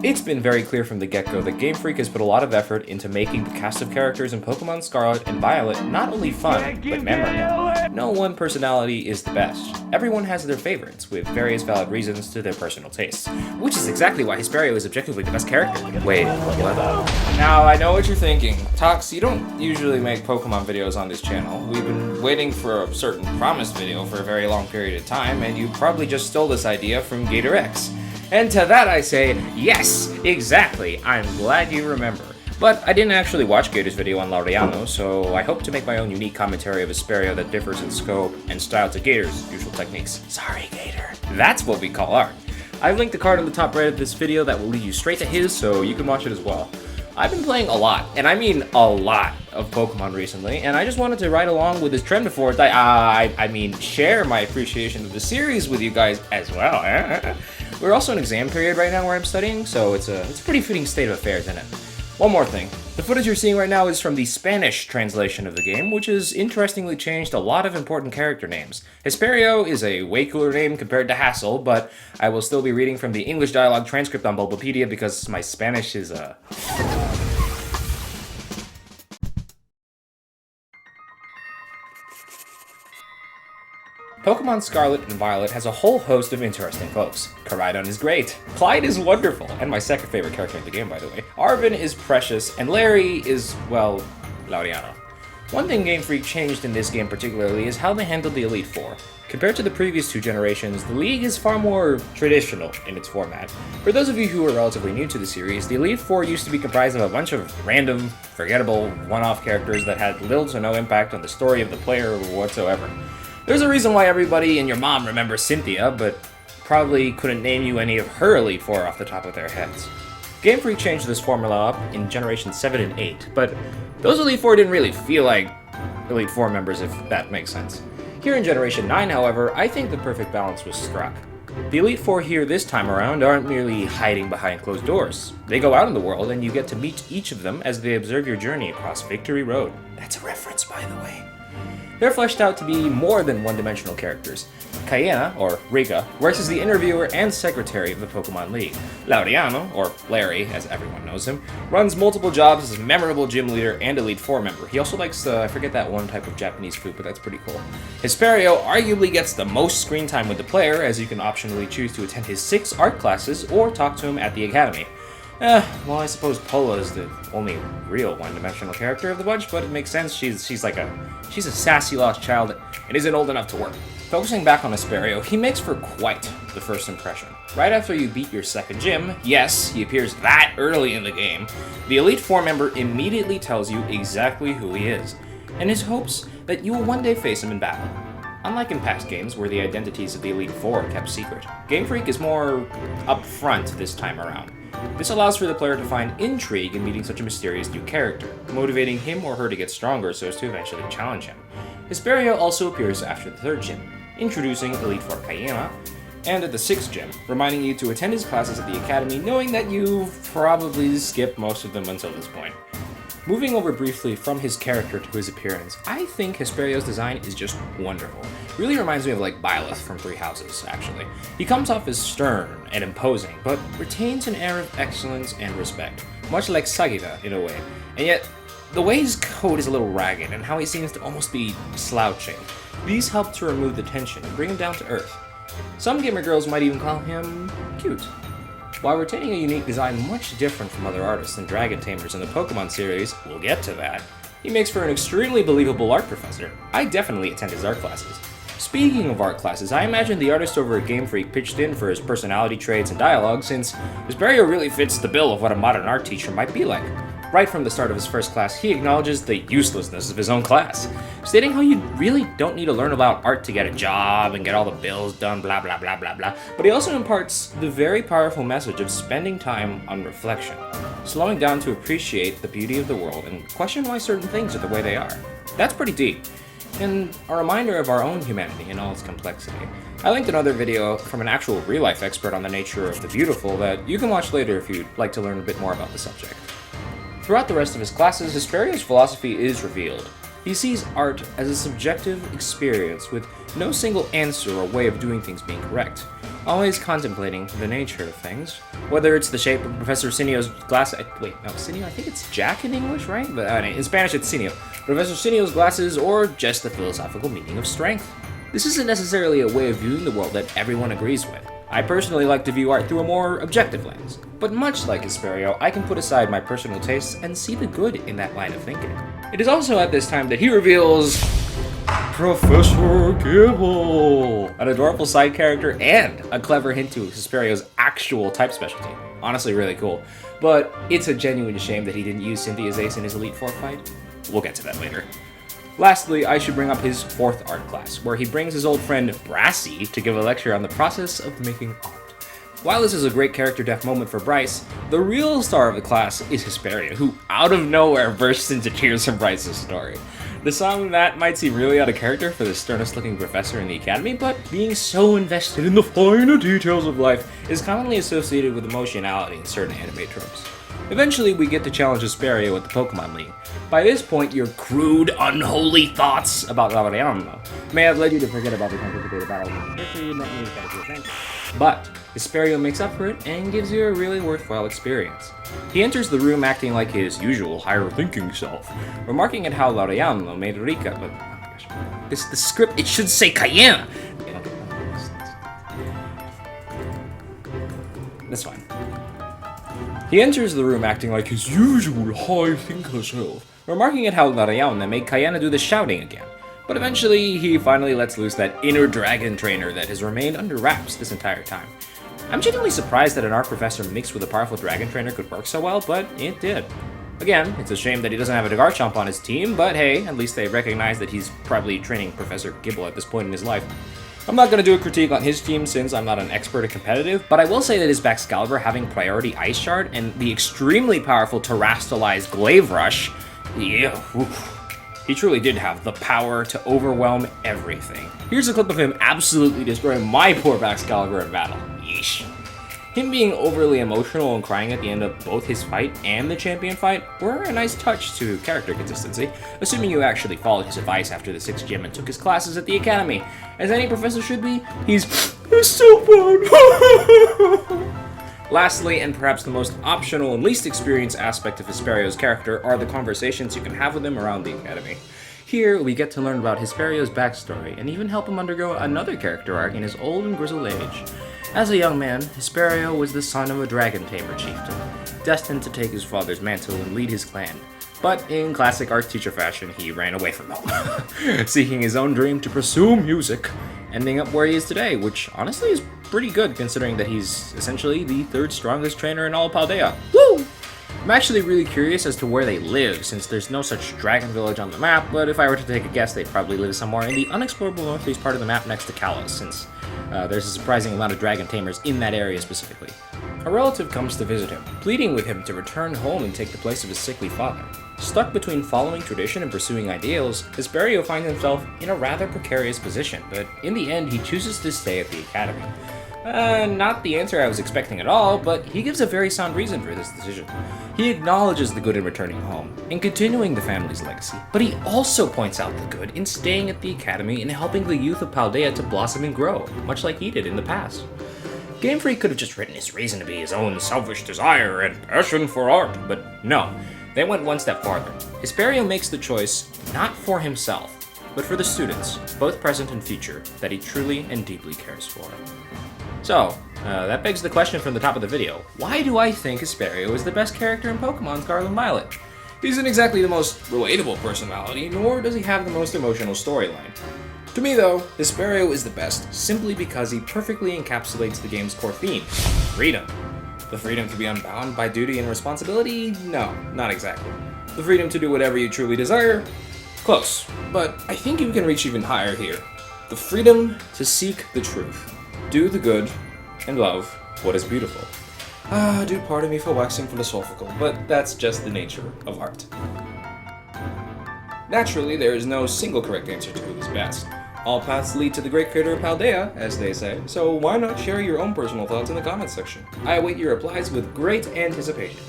It's been very clear from the get-go that Game Freak has put a lot of effort into making the cast of characters in Pokémon Scarlet and Violet not only fun, but memorable. No one personality is the best. Everyone has their favorites, with various valid reasons to their personal tastes. Which is exactly why Hesperio is objectively the best character. Wait, what? Now, I know what you're thinking. Tox, you don't usually make Pokémon videos on this channel. We've been waiting for a certain promised video for a very long period of time, and you probably just stole this idea from Gator X. And to that I say, yes, exactly, I'm glad you remember. But I didn't actually watch Gator's video on Laureano, so I hope to make my own unique commentary of Hesperio that differs in scope and style to Gator's usual techniques. Sorry, Gator. That's what we call art. I've linked the card on the top right of this video that will lead you straight to his, so you can watch it as well. I've been playing a lot, and I mean a lot, of Pokemon recently, and I just wanted to ride along with this trend before share my appreciation of the series with you guys as well. We're also in exam period right now where I'm studying, so it's a pretty fitting state of affairs, isn't it? One more thing. The footage you're seeing right now is from the Spanish translation of the game, which has interestingly changed a lot of important character names. Hesperio is a way cooler name compared to Hassel, but I will still be reading from the English dialogue transcript on Bulbapedia because my Spanish is Pokemon Scarlet and Violet has a whole host of interesting folks. Koraidon is great, Clyde is wonderful, and my second favorite character in the game, by the way. Arven is precious, and Larry is, well, Laureano. One thing Game Freak changed in this game particularly is how they handled the Elite Four. Compared to the previous two generations, the League is far more traditional in its format. For those of you who are relatively new to the series, the Elite Four used to be comprised of a bunch of random, forgettable, one-off characters that had little to no impact on the story of the player whatsoever. There's a reason why everybody and your mom remembers Cynthia, but probably couldn't name you any of her Elite Four off the top of their heads. Game Freak changed this formula up in Generation 7 and 8, but those Elite Four didn't really feel like Elite Four members, if that makes sense. Here in Generation 9, however, I think the perfect balance was struck. The Elite Four here this time around aren't merely hiding behind closed doors. They go out in the world, and you get to meet each of them as they observe your journey across Victory Road. That's a reference, by the way. They're fleshed out to be more than one-dimensional characters. Cayena, or Riga, works as the interviewer and secretary of the Pokemon League. Laureano, or Larry, as everyone knows him, runs multiple jobs as a memorable gym leader and Elite Four member. He also likes, I forget that one type of Japanese food, but that's pretty cool. Hesperio arguably gets the most screen time with the player, as you can optionally choose to attend his 6 art classes or talk to him at the academy. Well, I suppose Pola is the only real one-dimensional character of the bunch, but it makes sense. She's a sassy lost child and isn't old enough to work. Focusing back on Hesperio, he makes for quite the first impression. Right after you beat your second gym, yes, he appears that early in the game, the Elite Four member immediately tells you exactly who he is, and his hopes that you will one day face him in battle. Unlike in past games, where the identities of the Elite Four are kept secret, Game Freak is more upfront this time around. This allows for the player to find intrigue in meeting such a mysterious new character, motivating him or her to get stronger so as to eventually challenge him. Hesperio also appears after the 3rd gym, introducing Elite Four Cayena, and at the 6th gym, reminding you to attend his classes at the academy, knowing that you've probably skipped most of them until this point. Moving over briefly from his character to his appearance, I think Hesperio's design is just wonderful. Really reminds me of like Byleth from Three Houses, actually. He comes off as stern and imposing, but retains an air of excellence and respect, much like Sagita in a way. And yet, the way his coat is a little ragged and how he seems to almost be slouching, these help to remove the tension and bring him down to earth. Some gamer girls might even call him cute. While retaining a unique design much different from other artists and dragon tamers in the Pokemon series, we'll get to that, he makes for an extremely believable art professor. I definitely attend his art classes. Speaking of art classes, I imagine the artist over at Game Freak pitched in for his personality traits and dialogue, since Hesperio really fits the bill of what a modern art teacher might be like. Right from the start of his first class, he acknowledges the uselessness of his own class, stating how you really don't need to learn about art to get a job and get all the bills done, blah blah blah blah blah, but he also imparts the very powerful message of spending time on reflection, slowing down to appreciate the beauty of the world and question why certain things are the way they are. That's pretty deep, and a reminder of our own humanity in all its complexity. I linked another video from an actual real-life expert on the nature of the beautiful that you can watch later if you'd like to learn a bit more about the subject. Throughout the rest of his classes, Hesperio's philosophy is revealed. He sees art as a subjective experience with no single answer or way of doing things being correct, always contemplating the nature of things, whether it's the shape of Professor Cinio's glass. Cinio? I think it's Jack in English, right? But in Spanish it's Cinio. Professor Cinio's glasses, or just the philosophical meaning of strength. This isn't necessarily a way of viewing the world that everyone agrees with. I personally like to view art through a more objective lens, but much like Hesperio, I can put aside my personal tastes and see the good in that line of thinking. It is also at this time that he reveals Professor Gibble, an adorable side character and a clever hint to Hesperio's actual type specialty. Honestly, really cool. But it's a genuine shame that he didn't use Cynthia's ace in his Elite Four fight. We'll get to that later. Lastly, I should bring up his 4th art class, where he brings his old friend Brassy to give a lecture on the process of making art. While this is a great character depth moment for Bryce, the real star of the class is Hesperio, who out of nowhere bursts into tears from Bryce's story. The song that might seem really out of character for the sternest looking professor in the academy, but being so invested in the finer details of life is commonly associated with emotionality in certain anime tropes. Eventually, we get to challenge Hesperio at the Pokémon League. By this point, your crude, unholy thoughts about Laureano may have led you to forget about the anticipated battle with history and that you got to adventure. But Hesperio makes up for it and gives you a really worthwhile experience. He enters the room acting like his usual higher-thinking self, remarking at how Laureano made Rika. But, oh my gosh, the script, it should say Cayenne. That's fine. He enters the room acting like his usual high-thinker self, remarking at how Laureano made Cayenne do the shouting again. But eventually, he finally lets loose that inner dragon trainer that has remained under wraps this entire time. I'm genuinely surprised that an art professor mixed with a powerful dragon trainer could work so well, but it did. Again, it's a shame that he doesn't have a Garchomp on his team, but hey, at least they recognize that he's probably training Professor Gibble at this point in his life. I'm not going to do a critique on his team since I'm not an expert at competitive, but I will say that his Baxcalibur having priority Ice Shard and the extremely powerful Terastallized Glaive Rush, yeah, oof. He truly did have the power to overwhelm everything. Here's a clip of him absolutely destroying my poor Baxcalibur in battle. Yeesh. Him being overly emotional and crying at the end of both his fight and the champion fight were a nice touch to character consistency, assuming you actually followed his advice after the 6th gym and took his classes at the academy. As any professor should be, he's so fun! Lastly, and perhaps the most optional and least experienced aspect of Hesperio's character are the conversations you can have with him around the academy. Here, we get to learn about Hesperio's backstory and even help him undergo another character arc in his old and grizzled age. As a young man, Hesperio was the son of a dragon tamer chieftain, destined to take his father's mantle and lead his clan. But in classic art teacher fashion, he ran away from home, seeking his own dream to pursue music, ending up where he is today, which honestly is pretty good considering that he's essentially the 3rd strongest trainer in all of Paldea. Woo! I'm actually really curious as to where they live, since there's no such dragon village on the map, but if I were to take a guess, they'd probably live somewhere in the unexplorable northeast part of the map next to Kalos, since there's a surprising amount of dragon tamers in that area specifically. A relative comes to visit him, pleading with him to return home and take the place of his sickly father. Stuck between following tradition and pursuing ideals, Hesperio finds himself in a rather precarious position, but in the end he chooses to stay at the academy. Not the answer I was expecting at all, but he gives a very sound reason for this decision. He acknowledges the good in returning home, in continuing the family's legacy, but he also points out the good in staying at the academy and helping the youth of Paldea to blossom and grow, much like he did in the past. Game Freak could have just written his reason to be his own selfish desire and passion for art, but no, they went one step farther. Hesperio makes the choice not for himself, but for the students, both present and future, that he truly and deeply cares for. So, that begs the question from the top of the video. Why do I think Hesperio is the best character in Pokemon Scarlet and Violet? He isn't exactly the most relatable personality, nor does he have the most emotional storyline. To me though, Hesperio is the best simply because he perfectly encapsulates the game's core theme, freedom. The freedom to be unbound by duty and responsibility? No, not exactly. The freedom to do whatever you truly desire? Close, but I think you can reach even higher here. The freedom to seek the truth. Do the good, and love what is beautiful. Do pardon me for waxing philosophical, but that's just the nature of art. Naturally, there is no single correct answer to who is best. All paths lead to the great creator of Paldea, as they say, so why not share your own personal thoughts in the comments section? I await your replies with great anticipation.